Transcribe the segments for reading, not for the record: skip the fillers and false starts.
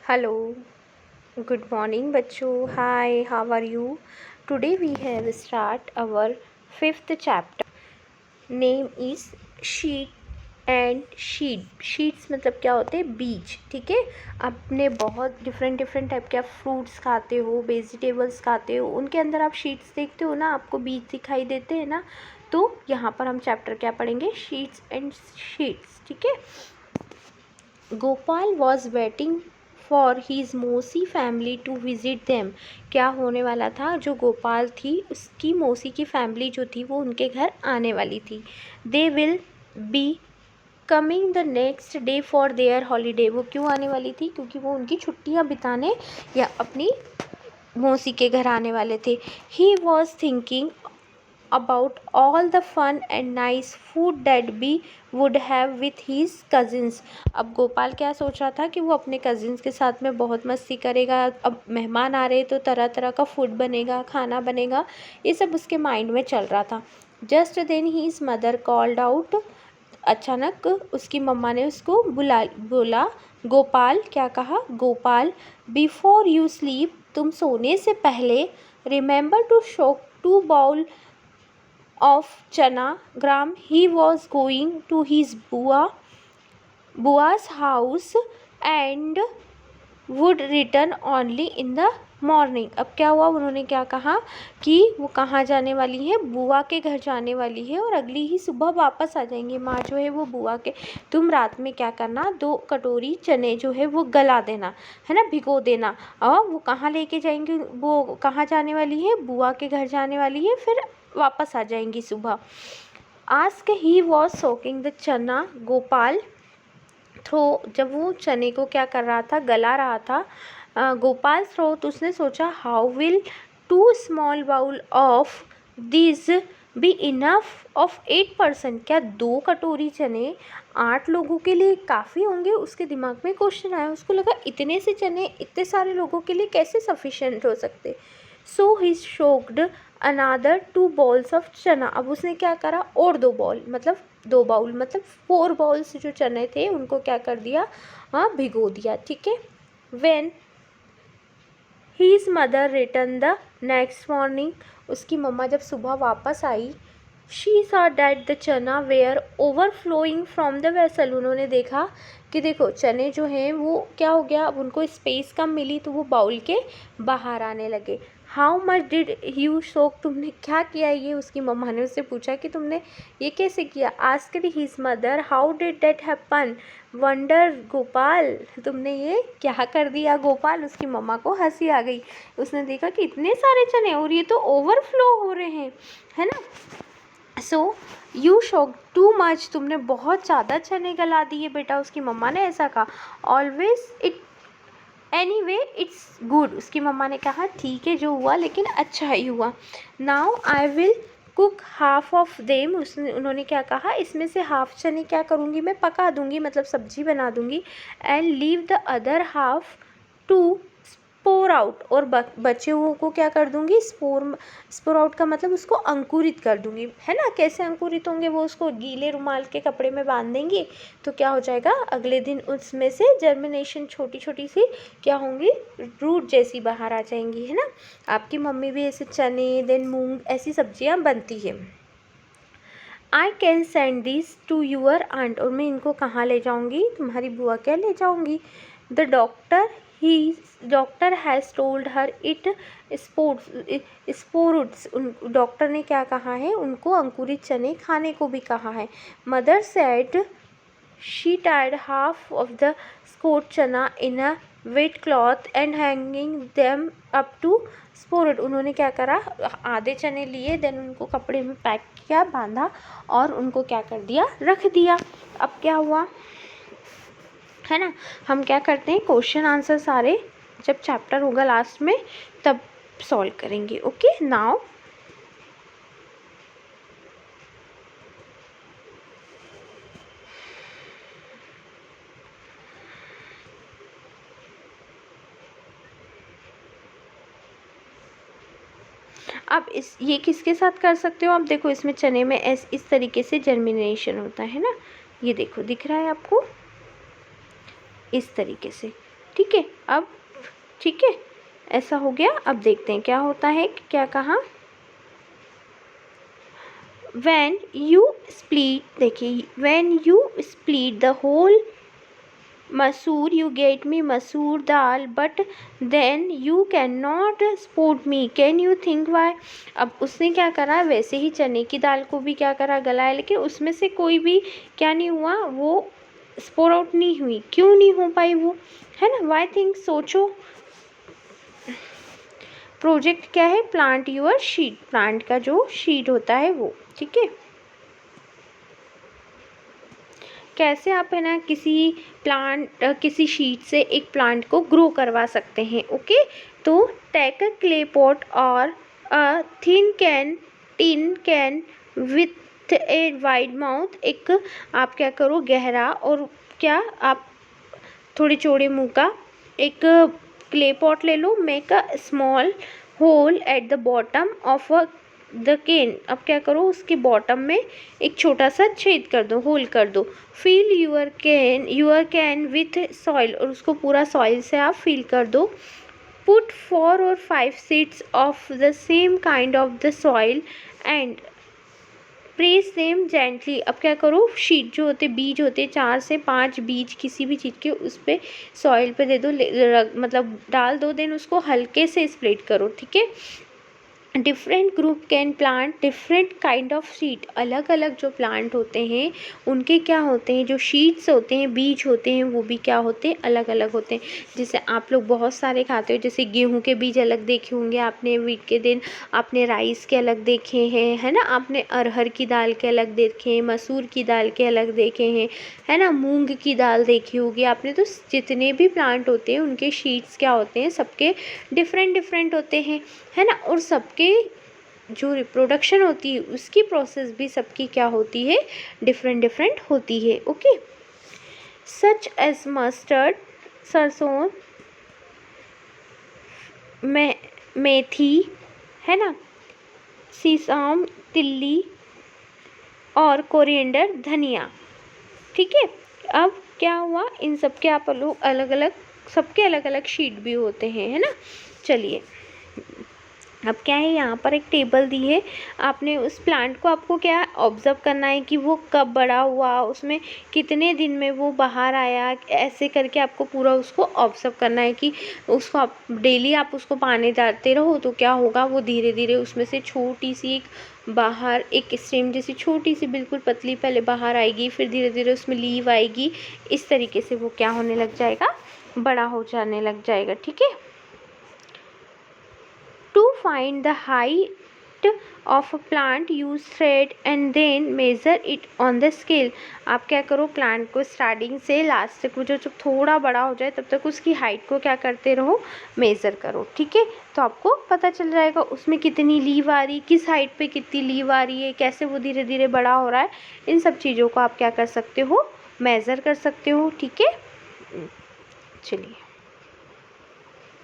Hello, good morning बच्चों. Hi, how are you? Today we have start our fifth chapter. Name is sheet and sheet. Sheets मतलब क्या होते हैं? बीज. ठीक है. आपने बहुत डिफरेंट टाइप के आप फ्रूट्स खाते हो, वेजिटेबल्स खाते हो, उनके अंदर आप शीट्स देखते हो ना, आपको बीज दिखाई देते हैं ना. तो यहाँ पर हम चैप्टर क्या पढ़ेंगे? Sheets and sheets. ठीक है. Gopal was waiting for his मौसी फैमिली टू विजिट देम. क्या होने वाला था? जो गोपाल थी उसकी मौसी की फैमिली जो थी वो उनके घर आने वाली थी. They will be coming the next day for their holiday. वो क्यों आने वाली थी? क्योंकि वो उनकी छुट्टियां बिताने या अपनी मौसी के घर आने वाले थे. He was thinking about all the fun and nice food that be would have with his cousins. अब गोपाल क्या सोच रहा था कि वो अपने कजिन्स के साथ में बहुत मस्ती करेगा. अब मेहमान आ रहे तो तरह तरह का फूड बनेगा, खाना बनेगा, ये सब उसके माइंड में चल रहा था. Just then his mother called out. अचानक उसकी मम्मा ने उसको बोला. गोपाल. क्या कहा? गोपाल, बिफोर यू स्लीप, तुम सोने से पहले, रिमेंबर टू शोक 2 bowl of chana gram. He was going to his bua's house and would return only in the morning. अब क्या हुआ? उन्होंने क्या कहा कि वो कहाँ जाने वाली है? बुआ के घर जाने वाली है और अगली ही सुबह वापस आ जाएंगी. माँ जो है वो बुआ के. तुम रात में क्या करना, 2 कटोरी चने जो है वो गला देना, है ना, भिगो देना. और वो कहाँ लेके जाएंगी? वो कहाँ जाने वाली है? बुआ के घर जाने वाली है, फिर वापस आ जाएंगी सुबह. Ask he was soaking the चना. गोपाल थ्रो, जब वो चने को क्या कर रहा था? गला रहा था. गोपाल थ्रो, तो उसने सोचा how will 2 small bowl of this be enough of 8 person. क्या 2 कटोरी चने 8 लोगों के लिए काफ़ी होंगे? उसके दिमाग में क्वेश्चन आया. उसको लगा इतने से चने इतने सारे लोगों के लिए कैसे सफिशेंट हो सकते. सो ही शोक्ड अनादर 2 बॉल्स ऑफ चना. अब उसने क्या करा? और 2 बाउल मतलब 2 बाउल मतलब 4 बाउल्स जो चने थे उनको क्या कर दिया? भिगो दिया. ठीक है. When his mother return the next morning, उसकी मम्मा जब सुबह वापस आई, she saw that the chana were overflowing from the vessel. उन्होंने देखा कि देखो चने जो हैं वो क्या हो गया, अब उनको स्पेस कम मिली तो वो बाउल के बाहर आने लगे. हाउ मच डिड यू सोक, तुमने क्या किया ये? उसकी मम्मा ने उससे पूछा कि तुमने ये कैसे किया. Asked his mother how did that happen. Wonder Gopal, तुमने ये क्या कर दिया? गोपाल. उसकी मम्मा को हंसी आ गई. उसने देखा कि इतने सारे चने और ये तो ओवरफ्लो हो रहे हैं, है ना. सो यू शोक टू मच, तुमने बहुत ज़्यादा चने गला दिए बेटा. उसकी मम्मा ने ऐसा कहा. Always it anyway it's good. उसकी मम्मा ने कहा ठीक है जो हुआ लेकिन अच्छा ही हुआ. Now I will cook half of them. उन्होंने क्या कहा? इसमें से हाफ चने क्या करूँगी मैं? पका दूँगी, मतलब सब्जी बना दूँगी. And leave the other half to sprout out, और बचे हुओं को क्या कर दूँगी? स्पोर आउट का मतलब उसको अंकुरित कर दूँगी, है ना. कैसे अंकुरित होंगे? वो उसको गीले रुमाल के कपड़े में बांध देंगे तो क्या हो जाएगा? अगले दिन उसमें से जर्मिनेशन छोटी छोटी सी क्या होंगी? रूट जैसी बाहर आ जाएंगी, है ना. आपकी मम्मी भी ऐसे चने देन मूंग ऐसी सब्जियां बनती है. I can send this to your aunt, और मैं इनको कहाँ ले जाऊँगी? तुम्हारी बुआ क्या ले जाऊँगी. The doctor has told her it sprouts. Doctor ने क्या कहा है? उनको अंकुरित चने खाने को भी कहा है. Mother said she tied half of the soaked chana in a wet cloth and hanging them up to sprout. उन्होंने क्या करा? आधे चने लिए, देन उनको कपड़े में पैक किया, बांधा और उनको क्या कर दिया? रख दिया. अब क्या हुआ, है ना. हम क्या करते हैं? क्वेश्चन आंसर सारे जब चैप्टर होगा लास्ट में तब सॉल्व करेंगे. ओके. नाउ अब ये किसके साथ कर सकते हो आप? देखो इसमें चने में इस तरीके से जर्मिनेशन होता है ना. ये देखो दिख रहा है आपको? इस तरीके से. ठीक है। अब ठीक है, ऐसा हो गया। अब देखते हैं क्या होता है, क्या कहा। when you split, देखिए when you split the whole मसूर you get me मसूर दाल but then you cannot support me, can you think why। अब उसने क्या करा, वैसे ही चने की दाल को भी क्या करा, गलाया, लेकिन उसमें से कोई भी क्या नहीं हुआ, वो स्पोर आउट नहीं हुई। क्यों नहीं हो पाई वो, है ना। वाई थिंक, सोचो। प्रोजेक्ट क्या है, प्लांट यूर शीट, प्लांट का जो शीट होता है वो, ठीक है। कैसे आप है ना किसी शीट से एक प्लांट को ग्रो करवा सकते हैं। ओके, तो टेक अ क्ले पॉट और a tin can with a wide mouth, एक आप क्या करो, गहरा और क्या आप थोड़े चौड़े मुंह का एक क्ले पॉट ले लो। Make a small hole at the bottom of the can, अब क्या करो, उसके बॉटम में एक छोटा सा छेद कर दो, होल कर दो। Fill your can with soil, और उसको पूरा सॉइल से आप फिल कर दो। Put 4 or 5 seeds of the same kind of the soil and press them gently, अब क्या करो, शीट जो होते बीज होते 4 से 5 बीज किसी भी चीज़ के उस पर सॉइल पे दे दो, मतलब डाल दो, देन उसको हल्के से स्प्रेड करो, ठीक है। Different group can plant different kind of seed, अलग अलग जो प्लांट होते हैं उनके क्या होते हैं, जो शीट्स होते हैं, बीज होते हैं, वो भी क्या होते हैं, अलग अलग होते हैं। जैसे आप लोग बहुत सारे खाते हो, जैसे गेहूं के बीज अलग देखे होंगे आपने, वीट के दिन आपने राइस के अलग देखे हैं, है ना। आपने अरहर की दाल के अलग देखे हैं, मसूर की दाल के अलग देखे हैं, है ना। मूंग की दाल देखी होगी आपने। तो जितने भी प्लांट होते हैं उनके शीट्स क्या होते हैं, सबके डिफरेंट डिफरेंट होते हैं, है ना। और सबके जो रिप्रोडक्शन होती है उसकी प्रोसेस भी सबकी क्या होती है, डिफरेंट डिफरेंट होती है। ओके, सच एज मस्टर्ड, सरसों, मेथी, है ना, सीसम, तिल्ली, और कोरिएंडर, धनिया, ठीक है। अब क्या हुआ, इन सब के आप लोग अलग अलग, सबके अलग अलग शीट भी होते हैं, है ना। चलिए, अब क्या है, यहाँ पर एक टेबल दी है। आपने उस प्लांट को, आपको क्या ऑब्जर्व करना है कि वो कब बड़ा हुआ, उसमें कितने दिन में वो बाहर आया, ऐसे करके आपको पूरा उसको ऑब्जर्व करना है कि उसको आप डेली आप उसको पानी डालते रहो तो क्या होगा, वो धीरे धीरे उसमें से छोटी सी एक बाहर एक स्टेम जैसी छोटी सी बिल्कुल पतली पहले बाहर आएगी, फिर धीरे धीरे उसमें लीव आएगी। इस तरीके से वो क्या होने लग जाएगा, बड़ा हो जाने लग जाएगा, ठीक है। To find the height of a plant, use thread and then measure it on the scale। आप क्या करो, प्लांट को स्टार्टिंग से लास्ट तक, वो जब थोड़ा बड़ा हो जाए तब तक उसकी हाइट को क्या करते रहो, मेज़र करो, ठीक है। तो आपको पता चल जाएगा उसमें कितनी लीव आ रही, किस हाइट पे कितनी लीव आ रही है, कैसे वो धीरे धीरे बड़ा हो रहा है। इन सब चीज़ों को आप क्या कर सकते हो, मेज़र कर सकते हो, ठीक है। चलिए,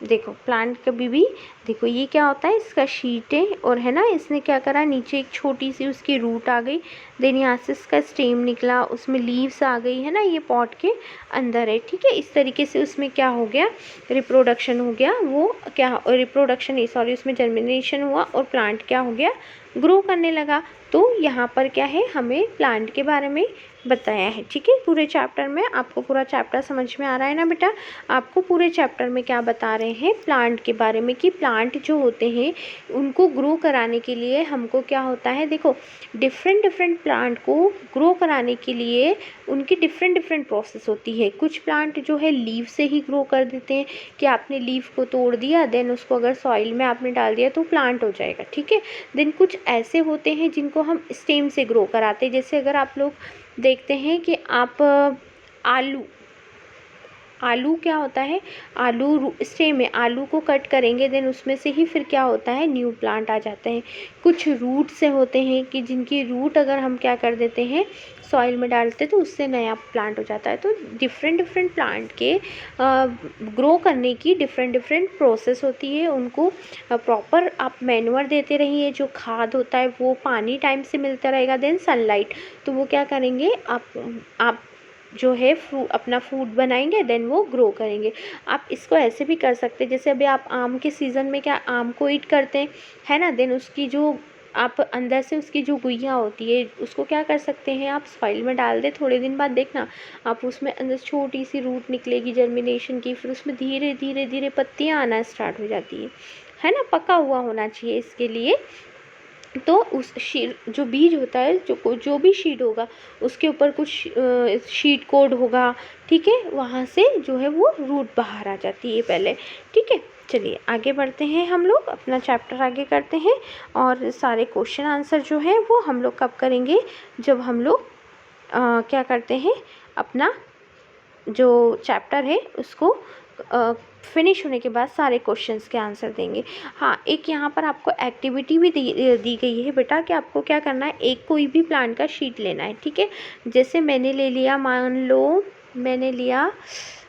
देखो प्लांट कभी भी, देखो ये क्या होता है, इसका शीट है, और है ना, इसने क्या करा, नीचे एक छोटी सी उसकी रूट आ गई, देन यहाँ से इसका स्टेम निकला, उसमें लीव्स आ गई, है ना, ये पॉट के अंदर है, ठीक है। इस तरीके से उसमें क्या हो गया, रिप्रोडक्शन हो गया, वो क्या रिप्रोडक्शन नहीं, सॉरी, उसमें जर्मिनेशन हुआ और प्लांट क्या हो गया, ग्रो करने लगा। तो यहाँ पर क्या है, हमें प्लांट के बारे में बताया है, ठीक है। पूरे चैप्टर में आपको पूरा चैप्टर समझ में आ रहा है ना बेटा। आपको पूरे चैप्टर में क्या बता रहे हैं, प्लांट के बारे में, कि प्लांट जो होते हैं उनको ग्रो कराने के लिए हमको क्या होता है, देखो डिफरेंट डिफरेंट प्लांट को ग्रो कराने के लिए उनकी डिफरेंट डिफरेंट प्रोसेस होती है। कुछ प्लांट जो है लीव से ही ग्रो कर देते हैं, कि आपने लीव को तोड़ दिया, देन उसको अगर सॉइल में आपने डाल दिया तो प्लांट हो जाएगा, ठीक है। देन कुछ ऐसे होते हैं जिनको हम स्टेम से ग्रो कराते हैं। जैसे अगर आप लोग देखते हैं कि आप आलू क्या होता है, आलू स्टेम में आलू को कट करेंगे, देन उसमें से ही फिर क्या होता है, न्यू प्लांट आ जाते हैं। कुछ रूट से होते हैं कि जिनकी रूट अगर हम क्या कर देते हैं, सॉइल में डालते तो उससे नया प्लांट हो जाता है। तो डिफरेंट डिफरेंट प्लांट के ग्रो करने की डिफरेंट डिफरेंट प्रोसेस होती है। उनको प्रॉपर आप मैन्योर देते रहिए, जो खाद होता है वो पानी टाइम से मिलता रहेगा, देन सनलाइट, तो वो क्या करेंगे, आप जो है अपना फूड बनाएंगे, देन वो ग्रो करेंगे। आप इसको ऐसे भी कर सकते हैं, जैसे अभी आप आम के सीज़न में क्या आम को ईट करते हैं, है ना, देन उसकी जो आप अंदर से उसकी जो गुइयाँ होती है उसको क्या कर सकते हैं, आप सॉइल में डाल दें, थोड़े दिन बाद देखना आप उसमें अंदर छोटी सी रूट निकलेगी जर्मिनेशन की, फिर उसमें धीरे धीरे धीरे पत्तियाँ आना स्टार्ट हो जाती है ना। पका हुआ होना चाहिए इसके लिए। तो उस जो बीज होता है, जो भी शीट होगा उसके ऊपर कुछ शीट कोड होगा, ठीक है, वहाँ से जो है वो रूट बाहर आ जाती है पहले, ठीक है। चलिए आगे बढ़ते हैं, हम लोग अपना चैप्टर आगे करते हैं। और सारे क्वेश्चन आंसर जो है वो हम लोग कब करेंगे, जब हम लोग क्या करते हैं, अपना जो चैप्टर है उसको फिनिश होने के बाद सारे क्वेश्चंस के आंसर देंगे। हाँ, एक यहाँ पर आपको एक्टिविटी भी दी गई है बेटा कि आपको क्या करना है, एक कोई भी प्लांट का शीट लेना है, ठीक है। जैसे मैंने ले लिया, मान लो मैंने लिया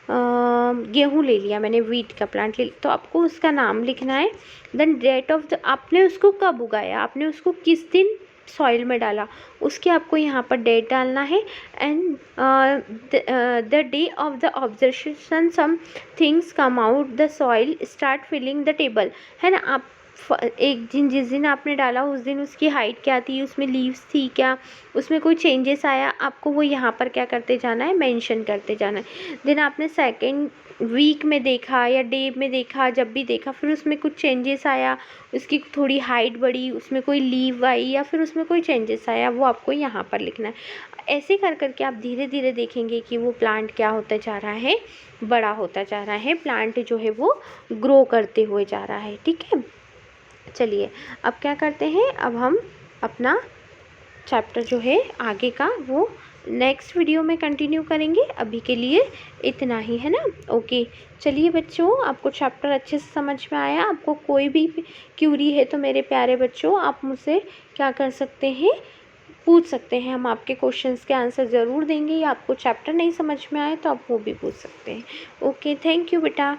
गेहूँ ले लिया मैंने, वीट का प्लांट ले लिया, तो आपको उसका नाम लिखना है। देन डेट ऑफ द, आपने उसको कब उगाया, आपने उसको किस दिन सॉइल में डाला, उसके आपको यहाँ पर डेट डालना है। And the day of the observation some things come out the soil start filling the table, है ना। आप एक दिन जिस दिन आपने डाला उस दिन उसकी हाइट क्या थी, उसमें लीव्स थी क्या, उसमें कोई चेंजेस आया, आपको वो यहाँ पर क्या करते जाना है, मेंशन करते जाना है। देन आपने सेकंड वीक में देखा या डे में देखा, जब भी देखा फिर उसमें कुछ चेंजेस आया, उसकी थोड़ी हाइट बढ़ी, उसमें कोई लीव आई या फिर उसमें कोई चेंजेस आया, वो आपको यहाँ पर लिखना है। ऐसे कर करके आप धीरे धीरे देखेंगे कि वो प्लांट क्या होता जा रहा है, बड़ा होता जा रहा है, प्लांट जो है वो ग्रो करते हुए जा रहा है, ठीक है। चलिए अब क्या करते हैं, अब हम अपना चैप्टर जो है आगे का वो नेक्स्ट वीडियो में कंटिन्यू करेंगे। अभी के लिए इतना ही, है ना। ओके, चलिए बच्चों, आपको चैप्टर अच्छे से समझ में आया, आपको कोई भी क्यूरी है तो मेरे प्यारे बच्चों आप मुझसे क्या कर सकते हैं, पूछ सकते हैं, हम आपके क्वेश्चंस के आंसर ज़रूर देंगे, या आपको चैप्टर नहीं समझ में आए तो आप वो भी पूछ सकते हैं। ओके, थैंक यू बेटा।